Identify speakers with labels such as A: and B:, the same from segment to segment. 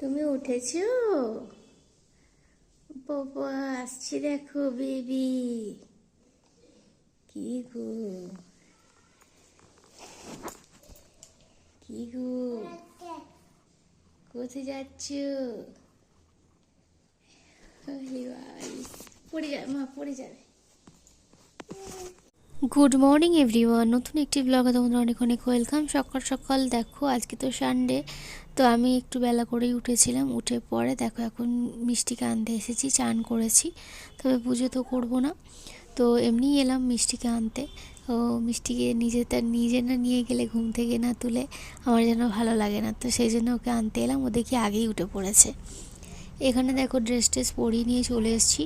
A: তুমি উঠেছো? বাবা আসছি, দেখো বেবি। কি গো, কি গো, কোথায় যাচ্ছ? পড়ে যাবে মা, পড়ে যাবে। গুড মর্নিং এভরিওয়ান, নতুন একটি ব্লগে তোমাদের অনেক অনেক ওয়েলকাম। সকাল সকাল দেখো, আজকে তো সানডে, তো আমি একটু বেলা করেই উঠেছিলাম। উঠে পরে দেখো এখন মিষ্টিকে আনতে এসেছি, চান করেছি, তবে পুজো তো করবো না, তো এমনি এলাম মিষ্টিকে আনতে। ও মিষ্টিকে নিজে না নিয়ে গেলে, ঘুম থেকে না তুলে আমার যেন ভালো লাগে না, তো সেই জন্য ওকে আনতে এলাম। ও দেখি আগেই উঠে পড়েছে। এখানে দেখো ড্রেস পরিয়ে নিয়ে চলে এসেছি।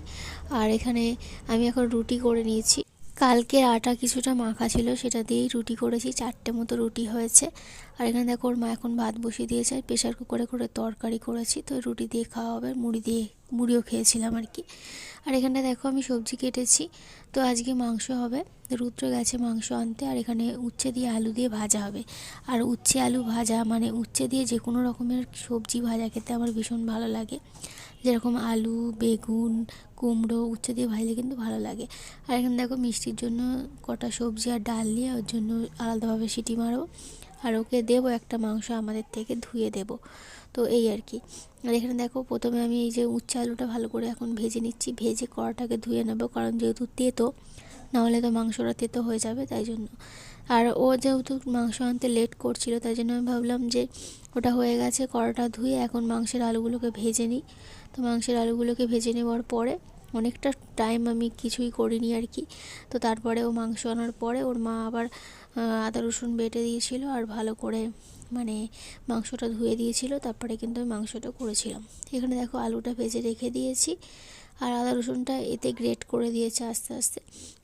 A: আর এখানে আমি এখন রুটি করে নিয়েছি। কালকের আটা কিছুটা মাখা ছিল, সেটা দিয়েই রুটি করেছি, 4টে মতো রুটি হয়েছে। আর এখানে দেখো ওর মা এখন ভাত বসিয়ে দিয়েছে, আর প্রেশার কুকারে করে তরকারি করেছি, তো রুটি দিয়ে খাওয়া হবে। মুড়িও খেয়েছিলাম আর কি। আর এখানে দেখো আমি সবজি কেটেছি, তো আজকে মাংস হবে। রুদ্র গেছে মাংস আনতে। আর এখানে উচ্ছে দিয়ে আলু দিয়ে ভাজা হবে। আর উচ্ছে আলু ভাজা মানে উচ্ছে দিয়ে যে কোনো রকমের সবজি ভাজা খেতে আমার ভীষণ ভালো লাগে। যেরকম আলু, বেগুন, কুমড়ো উচ্ছে দিয়ে ভাজলে কিন্তু ভালো লাগে। আর এখানে দেখো মিষ্টির জন্য কটা সবজি আর ডাল নিয়ে ওর জন্য আলাদাভাবে সিটি মারবো। আর ওকে দেবো একটা মাংস আমাদের থেকে ধুয়ে দেবো, তো এই আর কি। আর এখানে দেখো প্রথমে আমি এই যে উচ্ছে আলুটা ভালো করে এখন ভেজে নিচ্ছি, ভেজে কড়াটাকে ধুয়ে নেবো, কারণ যেহেতু তেতো, নাহলে তো মাংসটা তেতো হয়ে যাবে, তাই জন্য। আর ও যেহেতু মাংস আনতে লেট করছিল, তাই জন্য আমি ভাবলাম যে ওটা হয়ে গেছে, কড়াটা ধুয়ে এখন মাংসের আলুগুলোকে ভেজে নিই। তো মাংসের আলুগুলোকে ভেজে নেওয়ার পরে অনেকটা টাইম আমি কিছুই করিনি আর কি। তো তারপরে ও মাংস আনার পরে ওর মা আবার আদা রসুন বেটে দিয়েছিল, আর ভালো করে মানে মাংসটা ধুয়ে দিয়েছিল, তারপরে কিন্তু আমি মাংসটা করেছিলাম। এখানে দেখো আলুটা ভেজে রেখে দিয়েছি, আর আদা রসুনটা এতে গ্রেট করে দিয়েছে আস্তে আস্তে।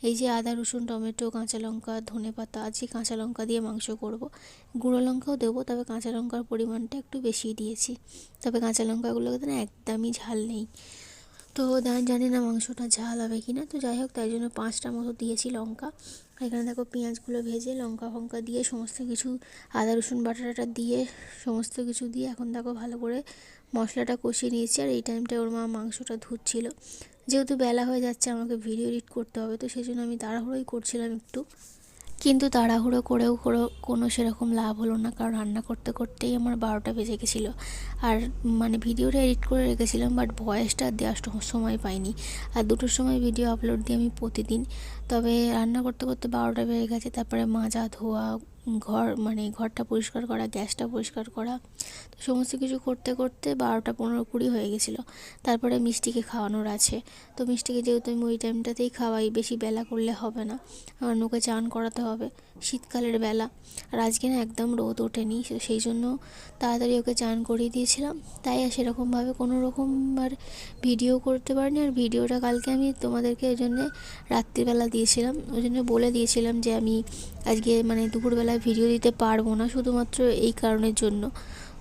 A: এই যে আদা রসুন, টমেটো, কাঁচা লঙ্কা, ধনেপাতা, আজকে কাঁচা লঙ্কা দিয়ে মাংস করব। গুঁড়ো লঙ্কাও দেবো, তবে কাঁচা লঙ্কার পরিমাণটা একটু বেশি দিয়েছি, তবে কাঁচা লঙ্কাগুলোতে না একদমই ঝাল নেই। তো জানি না মাংসটা ঝাল হবে কি না, তো যাই হোক, তাই জন্য 5টা মতো দিয়েছি লঙ্কা। এখানে দেখো পেঁয়াজগুলো ভেজে লঙ্কা ফঙ্কা দিয়ে সমস্ত কিছু, আদা রসুন বাটাটা দিয়ে সমস্ত কিছু দিয়ে এখন দেখো ভালো করে মশলাটা কষিয়ে নিয়েছি। আর এই টাইমটা ওর মা মাংসটা ধুচ্ছিল। যেহেতু বেলা হয়ে যাচ্ছে, আমাকে ভিডিও এডিট করতে হবে, তো সেই জন্য আমি তাড়াহুড়োই করছিলাম একটু। কিন্তু তাড়াহুড়ো করেও কোনো সেরকম লাভ হলো না, কারণ রান্না করতে করতেই আমার 12টা বেজে গেছিলো। আর মানে ভিডিওটা এডিট করে রেখেছিলাম, বাট ভয়েসটা দেওয়ার সময় পাইনি। আর 2টোর সময় ভিডিও আপলোড দিই আমি প্রতিদিন, তবে রান্না করতে করতে 12টা বেজে গেছে। তারপরে মাজা ধোয়া, ঘরটা পরিষ্কার করা, গ্যাসটা পরিষ্কার করা, তো সমস্ত কিছু করতে করতে 12টা 15-20 হয়ে গেছিলো। তারপরে মিষ্টিকে খাওয়ানোর আছে, তো মিষ্টিকে যেহেতু আমি ওই টাইমটাতেই খাওয়াই, বেশি বেলা করলে হবে না, আর ওকে চান করাতে হবে, শীতকালের বেলা। আর আজকে না একদম রোদ ওঠেনি, সেই জন্য তাড়াতাড়ি ওকে চান করিয়ে দিয়েছিলাম। তাই আর সেরকমভাবে কোনো রকম আর ভিডিও করতে পারিনি। আর ভিডিওটা কালকে আমি তোমাদেরকে ওই জন্যে রাত্রিবেলা দিয়েছিলাম, ওই জন্য বলে দিয়েছিলাম যে আমি আজকে মানে দুপুরবেলায় ভিডিও দিতে পারবো না, শুধুমাত্র এই কারণের জন্য।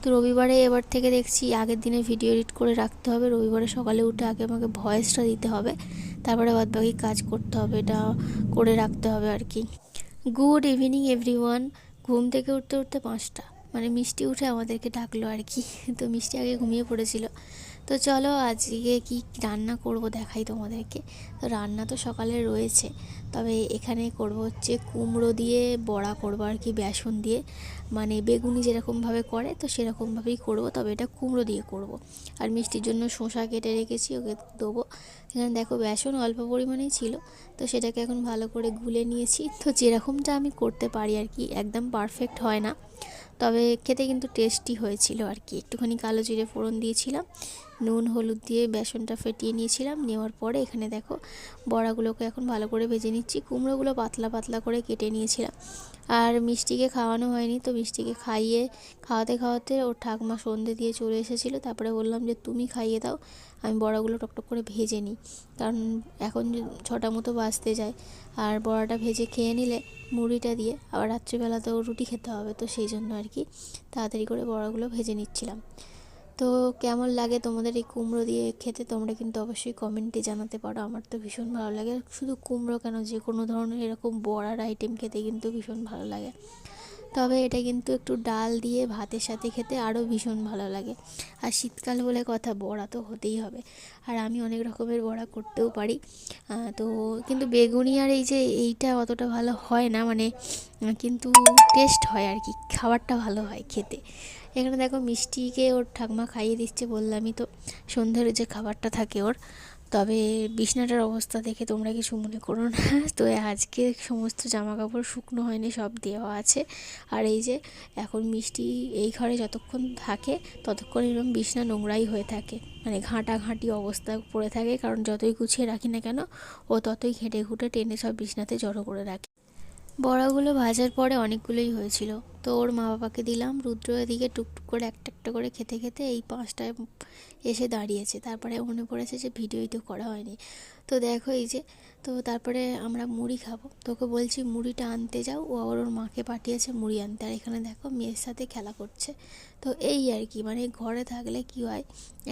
A: তো রবিবারে এবার থেকে দেখছি আগের দিনে ভিডিও এডিট করে রাখতে হবে, রবিবারে সকালে উঠে আগে আমাকে ভয়েসটা দিতে হবে, তারপরে বাদবাকি কাজ করতে হবে, এটা করে রাখতে হবে আর কি। Good evening everyone. ঘুম থেকে উঠতে উঠতে 5টা, মানে মিষ্টি উঠে আমাদেরকে ডাকলো আর কি। তো মিষ্টি আগে ঘুমিয়ে পড়েছিল। তো চলো আজকে কি রান্না করব দেখাই তোমাদেরকে। তো রান্না তো সকালে রয়েছে, তবে এখানে করব হচ্ছে কুমড়ো দিয়ে বড়া করব আর কি, বেসন দিয়ে, মানে বেগুনি যেরকমভাবে করে তো সেরকমভাবেই করব, তবে এটা কুমড়ো দিয়ে করব। আর মিষ্টির জন্য শসা কেটে রেখেছি, ওকে দেবো। এখানে দেখো বেসন অল্প পরিমাণেই ছিল, তো সেটাকে এখন ভালো করে গুলে নিয়েছি। তো যেরকমটা আমি করতে পারি আর কি, একদম পারফেক্ট হয় না, তবে খেতে কিন্তু টেস্টি হয়েছিল আর কি। একটুখানি কালো জিরে ফোড়ন দিয়েছিলাম, নুন হলুদ দিয়ে বেসনটা ফেটিয়ে নিয়েছিলাম। নেওয়ার পরে এখানে দেখো বড়াগুলোকে এখন ভালো করে ভেজে নিচ্ছি। কুমড়োগুলো পাতলা পাতলা করে কেটে নিয়েছিলাম। আর মিষ্টিকে খাওয়ানো হয়নি, তো মিষ্টিকে খাওয়াতে খাওয়াতে ওর ঠাকুমা সন্ধে দিয়ে চলে এসেছিলো। তারপরে বললাম যে তুমি খাইয়ে দাও, আমি বড়াগুলো টকটক করে ভেজে নিই, কারণ এখন 6টা মতো বাজতে যায়। আর বড়াটা ভেজে খেয়ে নিলে মুড়িটা দিয়ে আবার রাত্রিবেলাতেও রুটি খেতে হবে, তো সেই জন্য আর কি তাড়াতাড়ি করে বড়াগুলো ভেজে নিচ্ছিলাম। তো কেমন লাগে তোমাদের এই কুমড়ো দিয়ে খেতে, তোমরা কিন্তু অবশ্যই কমেন্টে জানাতে পারো। আমার তো ভীষণ ভালো লাগে, শুধু কুমড়ো কেন, যে কোনো ধরনের এরকম বড়ার আইটেম খেতে কিন্তু ভীষণ ভালো লাগে। তবে এটা কিন্তু একটু ডাল দিয়ে ভাতের সাথে খেতে আরও ভীষণ ভালো লাগে। আর শীতকাল বলে কথা, বড়া তো হতেই হবে। আর আমি অনেক রকমের বড়া করতেও পারি। তো কিন্তু বেগুনি আর এইটা অতটা ভালো হয় না, মানে কিন্তু টেস্ট হয় আর কি, খাবারটা ভালো হয় খেতে। এখানে দেখো মিষ্টিকে ওর ঠাকমা খাইয়ে দিচ্ছে, বললামই তো সন্ধ্যের যে খাবারটা থাকে ওর। তবে বিছনাটার অবস্থা দেখে তোমরা কিছু মনে করো না। তো আজকে সমস্ত জামা কাপড় শুকনো হয়নি, সব দেওয়া আছে। আর এই যে এখন মিষ্টি এই ঘরে যতক্ষণ থাকে ততক্ষণ এরকম বিছনা নোংরাই হয়ে থাকে, মানে ঘাঁটাঘাঁটি অবস্থা পড়ে থাকে, কারণ যতই গুছিয়ে রাখি না কেন ও ততই ঘেঁটে ঘুঁটে টেনে সব বিছনাতে জড়ো করে রাখে। বড়াগুলো ভাজার পরে অনেকগুলোই হয়েছিল, তো ওর মা বাবাকে দিলাম। রুদ্র এদিকে টুকটুক করে একটা একটা করে খেতে খেতে এই 5টায় এসে দাঁড়িয়েছে। তারপরে মনে পড়েছে যে ভিডিওই তো করা হয়নি। তো দেখো এই যে, তো তারপরে আমরা মুড়ি খাবো, তোকে বলছি মুড়িটা আনতে যাও, ও আবার ওর মাকে পাঠিয়েছে মুড়ি আনতে। আর এখানে দেখো মেয়ের সাথে খেলা করছে। তো এই আর কি, মানে ঘরে থাকলে কি হয়,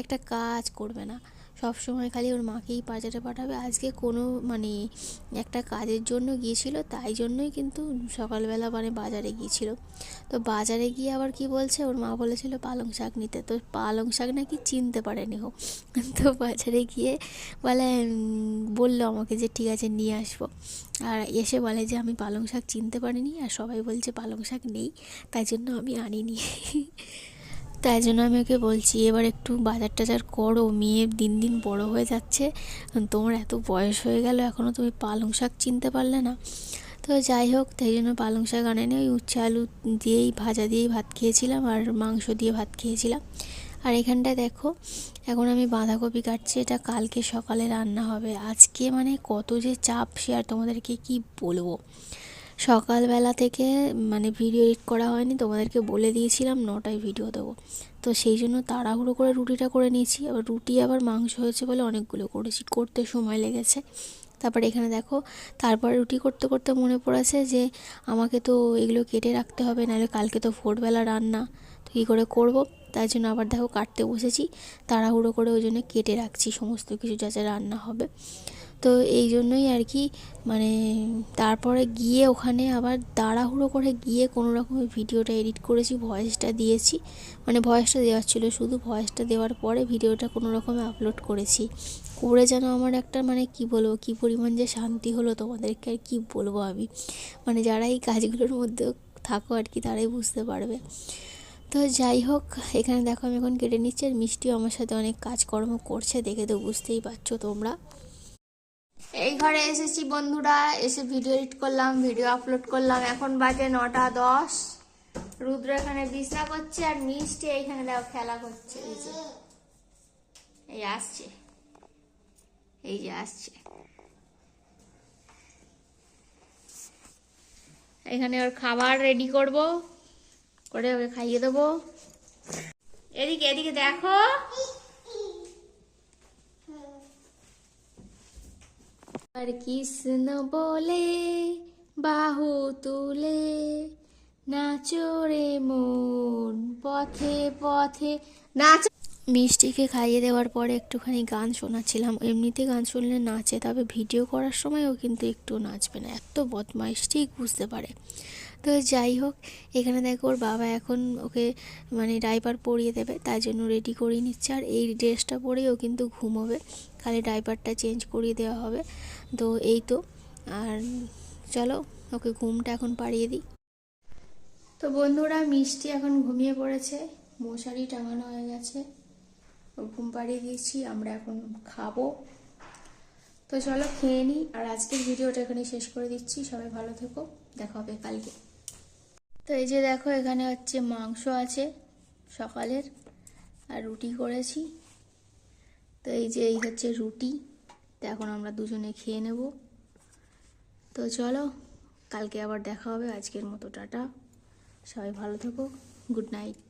A: একটা কাজ করবে না, সব সময় খালি ওর মাকেই বাজারে পাঠাবে। আজকে কোনো মানে একটা কাজের জন্য গিয়েছিল, তাই জন্যই কিন্তু সকালবেলা মানে বাজারে গিয়েছিল। তো বাজারে গিয়ে আবার কি বলছে, ওর মা বলেছিল পালং শাক নিতে, তো পালং শাক নাকি চিনতে পারেনি ও। তো বাজারে গিয়ে বলে বললো আমাকে যে ঠিক আছে নিয়ে আসবো, আর এসে বলে যে আমি পালং শাক চিনতে পারিনি, আর সবাই বলছে পালং শাক নেই, তাই জন্য আমি আনিনি। তাই জন্য আমি ওকে বলছি এবার একটু বাজার টাজার করো, মেয়ে দিন দিন বড় হয়ে যাচ্ছে, তোমার এত বয়স হয়ে গেল এখনও তুমি পালং শাক চিনতে পারলে না। তো যাই হোক, তাই জন্য পালং শাক আনেনি, ওই উচ্ছে আলু দিয়েই ভাজা দিয়েই ভাত খেয়েছিলাম, আর মাংস দিয়ে ভাত খেয়েছিলাম। আর এখানটায় দেখো এখন আমি বাঁধাকপি কাটছি, এটা কালকে সকালে রান্না হবে। আজকে মানে কত যে চাপ, সে আর তোমাদেরকে কি বলবো। সকালবেলা থেকে মানে ভিডিও এডিট করা হয়নি, তোমাদেরকে বলে দিয়েছিলাম 9টায় ভিডিও দেবো, তো সেই জন্য তাড়াহুড়ো করে রুটিটা করে নিয়েছি। আবার রুটি আবার মাংস হয়েছে বলে অনেকগুলো করেছি, করতে সময় লেগেছে। তারপরে এখানে দেখো, তারপরে রুটি করতে করতে মনে পড়েছে যে আমাকে তো এগুলো কেটে রাখতে হবে, নাহলে কালকে তো ভোরবেলা রান্না, তো কী করে করব। তাই জন্য আবার দেখো কাটতে বসেছি, তাড়াহুড়ো করে ওই জন্য কেটে রাখছি সমস্ত কিছু যা যা রান্না হবে। তো এই জন্যই আর কি, মানে তারপরে গিয়ে ওখানে আবার তাড়াহুড়ো করে গিয়ে কোনো রকমের ভিডিওটা এডিট করেছি, ভয়েসটা দিয়েছি, মানে ভয়েসটা দেওয়ার ছিল শুধু, ভয়েসটা দেওয়ার পরে ভিডিওটা কোনো রকমে আপলোড করেছি। করে যেন আমার একটা মানে কি বলবো, কী পরিমাণ যে শান্তি হলো তোমাদেরকে আর কি বলবো আমি, মানে যারা এই কাজগুলোর মধ্যে থাকো আর কি তারাই বুঝতে পারবে। তো যাই হোক, এখানে দেখো আমি এখন কেটে নিচ্ছি, আর মিষ্টিও আমার সাথে অনেক কাজকর্ম করছে, দেখে তো বুঝতেই পারছো তোমরা। এই ঘরে এসেছি বন্ধুরা, এসে ভিডিও এডিট করলাম, ভিডিও আপলোড করলাম। এখন বাজে 9টা 10। রুদ্র এখানে বিছনা করছে, আর মিষ্টি এইখানে দেখো খেলা করছে। এই যে এই আসছে, এই যে আসছে, এখানে ওর খাবার রেডি করব, করে ওকে খাইয়ে দেবো। এদিকে এদিকে দেখো, আর কৃষ্ণ বলে বাহু তুলে নাচো রে মন পথে পথে নাচ। মিষ্টিকে খাইয়ে দেওয়ার পরে একটুখানি গান শোনাচ্ছিলাম, এমনিতে গান শুনলে নাচে, তবে ভিডিও করার সময়ও কিন্তু একটু নাচবে না, এত বদমাইশ, ঠিক বুঝতে পারে। তো যাই হোক, এখানে দেখো ওর বাবা এখন ওকে মানে ডাইপার পরিয়ে দেবে, তাই জন্য রেডি করিয়ে নিচ্ছে। আর এই ড্রেসটা পরেই ও কিন্তু ঘুমোবে, খালি ডাইপারটা চেঞ্জ করিয়ে দেওয়া হবে। তো এই তো, আর চলো ওকে ঘুমটা এখন পাড়িয়ে দিই। তো বন্ধুরা, মিষ্টি এখন ঘুমিয়ে পড়েছে, মশারি টাঙানো হয়ে গেছে, ঘুম পাড়িয়ে দিয়েছি, আমরা এখন খাবো। তো চলো খেয়ে নিই, আর আজকের ভিডিওটা এখানে শেষ করে দিচ্ছি। সবাই ভালো থেকো, দেখা হবে কালকে। তো এই যে দেখো, এখানে হচ্ছে মাংস আছে সকালের, আর রুটি করেছি। তো এই যে এই হচ্ছে রুটি, তো এখন আমরা দুজনে খেয়ে নেব। তো চলো কালকে আবার দেখা হবে, আজকের মতো টাটা, সবাই ভালো থেকো, গুড নাইট।